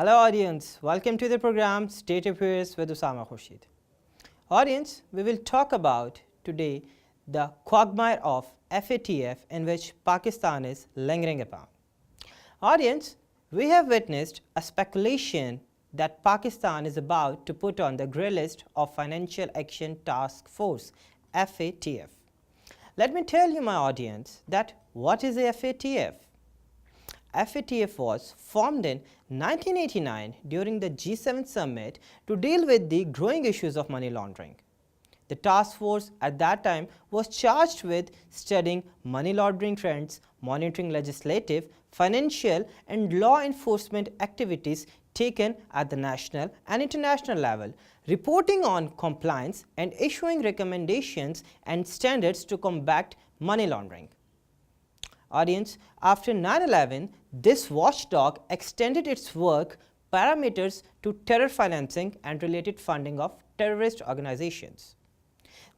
Hello audience, welcome to the program State Affairs with Usama Khurshid. Audience, we will talk about today the quagmire of FATF in which Pakistan is lingering upon. Audience, we have witnessed a speculation that Pakistan is about to put on the grey list of Financial Action Task Force FATF. Let me tell you my audience that what is a FATF? FATF was formed in 1989 during the G7 summit to deal with the growing issues of money laundering. The task force at that time was charged with studying money laundering trends, monitoring legislative, financial and law enforcement activities taken at the national and international level, reporting on compliance and issuing recommendations and standards to combat money laundering. Audience, after 9/11, this watchdog extended its work parameters to terror financing and related funding of terrorist organizations.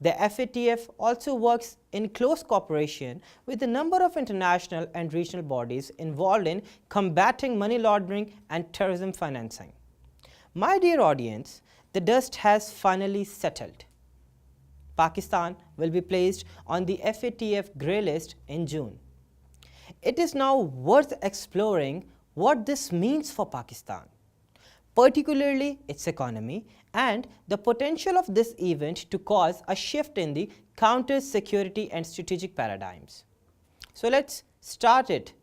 The FATF also works in close cooperation with a number of international and regional bodies involved in combating money laundering and terrorism financing. My dear audience, the dust has finally settled. Pakistan will be placed on the FATF grey list in June. It is now worth exploring what this means for Pakistan, particularly its economy, and the potential of this event to cause a shift in the counter-security and strategic paradigms. So let's start it.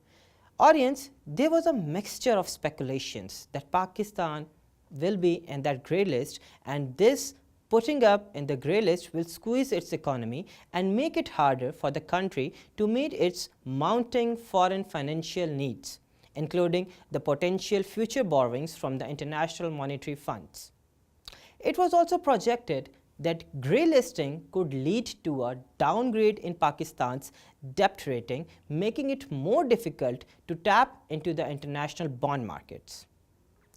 Audience, there was a mixture of speculations that Pakistan will be in that grey list, and this putting up in the grey list will squeeze its economy and make it harder for the country to meet its mounting foreign financial needs, including the potential future borrowings from the international monetary funds. It was also projected that grey listing could lead to a downgrade in Pakistan's debt rating, making it more difficult to tap into the international bond markets.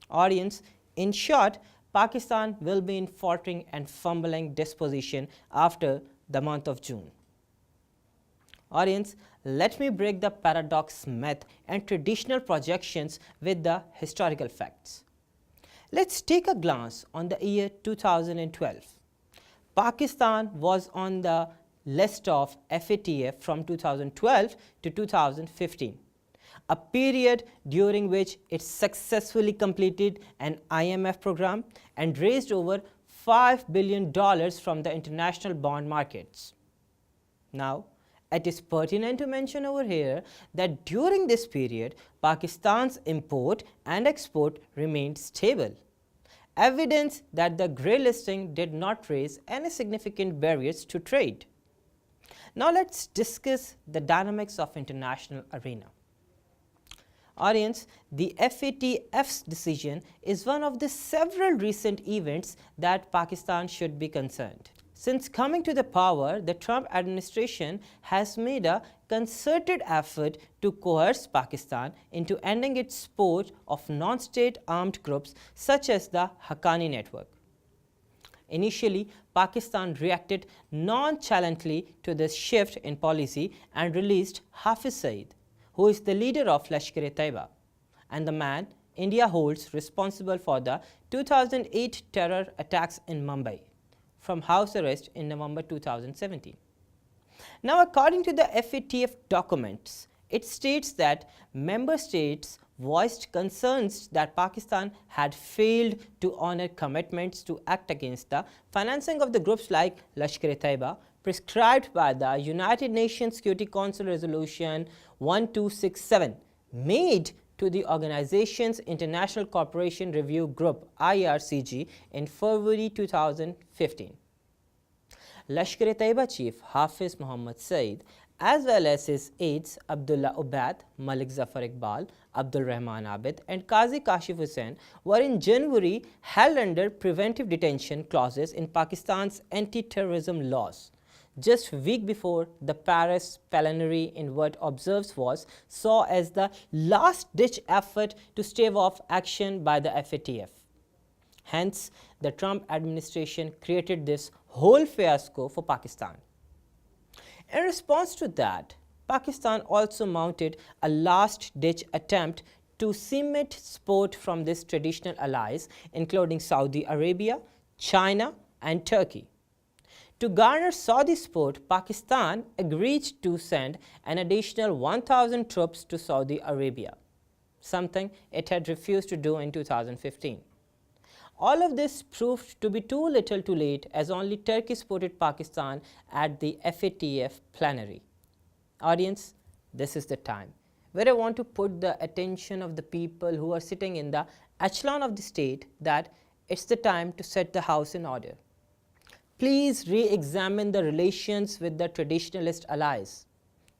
Audience, in short, Pakistan will be in faltering and fumbling disposition after the month of June. Audience, let me break the paradox myth and traditional projections with the historical facts. Let's take a glance on the year 2012. Pakistan was on the list of FATF from 2012 to 2015. A period during which it successfully completed an IMF program and raised over $5 billion from the international bond markets. Now, it is pertinent to mention over here that during this period, Pakistan's import and export remained stable, evidence that the grey listing did not raise any significant barriers to trade. Now let's discuss the dynamics of international arena. Audience, the FATF's decision is one of the several recent events that Pakistan should be concerned. Since coming to the power, the Trump administration has made a concerted effort to coerce Pakistan into ending its support of non-state armed groups such as the Haqqani network. Initially, Pakistan reacted nonchalantly to this shift in policy and released Hafiz Saeed, who is the leader of Lashkar-e-Taiba and the man India holds responsible for the 2008 terror attacks in Mumbai, from house arrest in November 2017. Now, according to the FATF documents, it states that member states voiced concerns that Pakistan had failed to honor commitments to act against the financing of the groups like Lashkar-e-Taiba prescribed by the United Nations Security Council Resolution 1267 made to the organization's International Cooperation Review Group IRCG in February 2015. Lashkar-e-Taiba chief Hafiz Muhammad Saeed as well as his aides Abdullah Ubaid, Malik Zafar Iqbal, Abdul Rahman Abid and Qazi Kashif Hussain were in January held under preventive detention clauses in Pakistan's anti-terrorism laws, just a week before the Paris plenary in what observers saw as the last-ditch effort to stave off action by the FATF. Hence, the Trump administration created this whole fiasco for Pakistan. In response to that, Pakistan also mounted a last-ditch attempt to cement support from these traditional allies, including Saudi Arabia, China, and Turkey. To garner Saudi support, Pakistan agreed to send an additional 1,000 troops to Saudi Arabia, something it had refused to do in 2015. All of this proved to be too little too late, as only Turkey supported Pakistan at the FATF plenary. Audience, this is the time where I want to put the attention of the people who are sitting in the echelon of the state that it's the time to set the house in order. Please re-examine the relations with the traditionalist allies,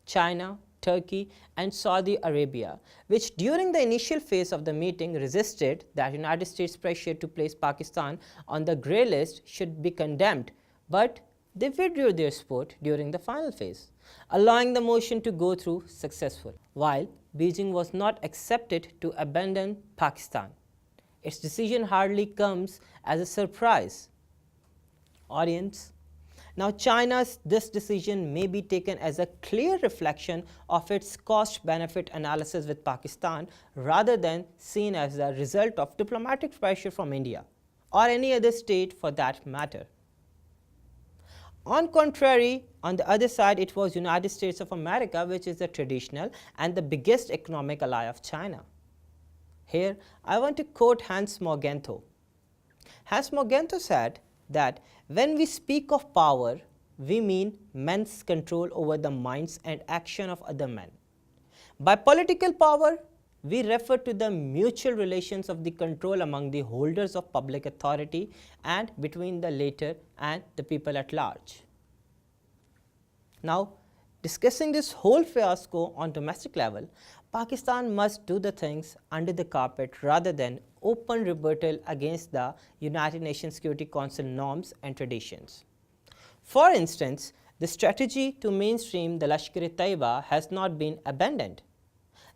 China, Turkey, and Saudi Arabia, which during the initial phase of the meeting resisted that United States pressure to place Pakistan on the grey list should be condemned, but they withdrew their support during the final phase, allowing the motion to go through successful, while Beijing was not accepted to abandon Pakistan. Its decision hardly comes as a surprise. Audience, now China's this decision may be taken as a clear reflection of its cost-benefit analysis with Pakistan rather than seen as a result of diplomatic pressure from India or any other state for that matter. On contrary, on the other side, it was United States of America which is the traditional and the biggest economic ally of China. Here, I want to quote Hans Morgenthau. Hans Morgenthau said that when we speak of power, we mean men's control over the minds and action of other men. By political power, we refer to the mutual relations of the control among the holders of public authority and between the latter and the people at large. Now, discussing this whole fiasco on domestic level, Pakistan must do the things under the carpet rather than open rebuttal against the United Nations Security Council norms and traditions. For instance, the strategy to mainstream the Lashkar-e-Taiba has not been abandoned.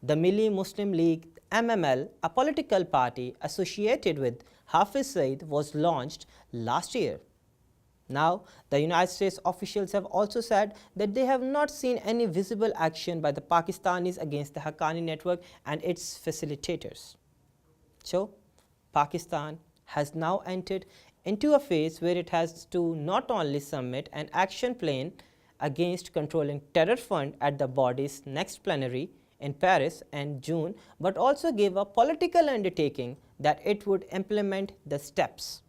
The Milli Muslim League MML, a political party associated with Hafiz Saeed, was launched last year. Now, the United States officials have also said that they have not seen any visible action by the Pakistanis against the Haqqani network and its facilitators. So, Pakistan has now entered into a phase where it has to not only submit an action plan against controlling terror fund at the body's next plenary in Paris in June, but also give a political undertaking that it would implement the steps.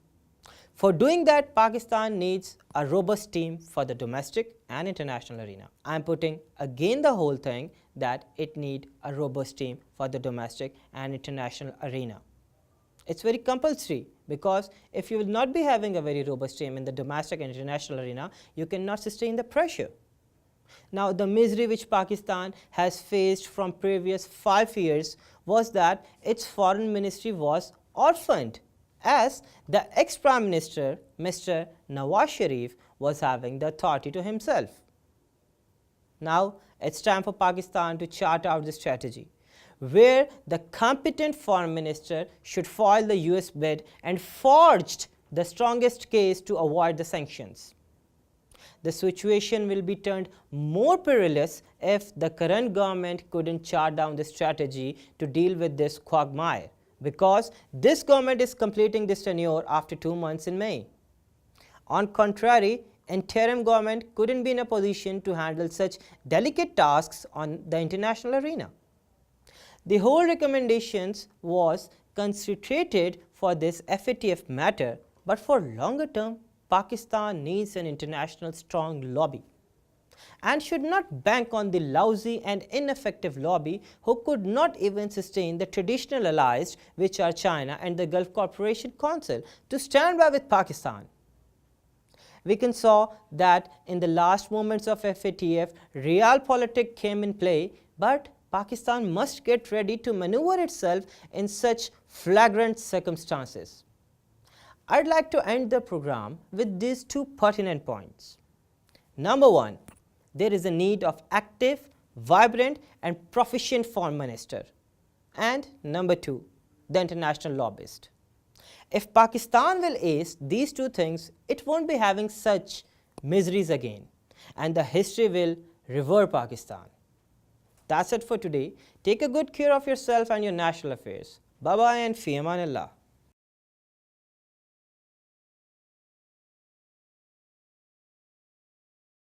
For doing that, Pakistan needs a robust team for the domestic and international arena. I am putting again the whole thing that it needs a robust team for the domestic and international arena. It's very compulsory, because if you will not be having a very robust team in the domestic and international arena, you cannot sustain the pressure. Now, the misery which Pakistan has faced from previous 5 years was that its foreign ministry was orphaned, as the ex-Prime Minister, Mr. Nawaz Sharif, was having the authority to himself. Now, it's time for Pakistan to chart out the strategy, where the competent foreign minister should foil the US bid and forged the strongest case to avoid the sanctions. The situation will be turned more perilous if the current government couldn't chart down the strategy to deal with this quagmire, because this government is completing this tenure after 2 months in May. On contrary, interim government couldn't be in a position to handle such delicate tasks on the international arena. The whole recommendations was concentrated for this FATF matter, but for longer term, Pakistan needs an international strong lobby and should not bank on the lousy and ineffective lobby who could not even sustain the traditional allies, which are China and the Gulf Cooperation Council, to stand by with Pakistan. We can saw that in the last moments of FATF, realpolitik came in play, but Pakistan must get ready to maneuver itself in such flagrant circumstances. I'd like to end the program with these 2 pertinent points. Number 1, there is a need of active, vibrant and proficient foreign minister. And number 2, the international lobbyist. If Pakistan will ace these 2 things, it won't be having such miseries again, and the history will revere Pakistan. That's it for today. Take a good care of yourself and your national affairs. Bye bye and fi amanillah.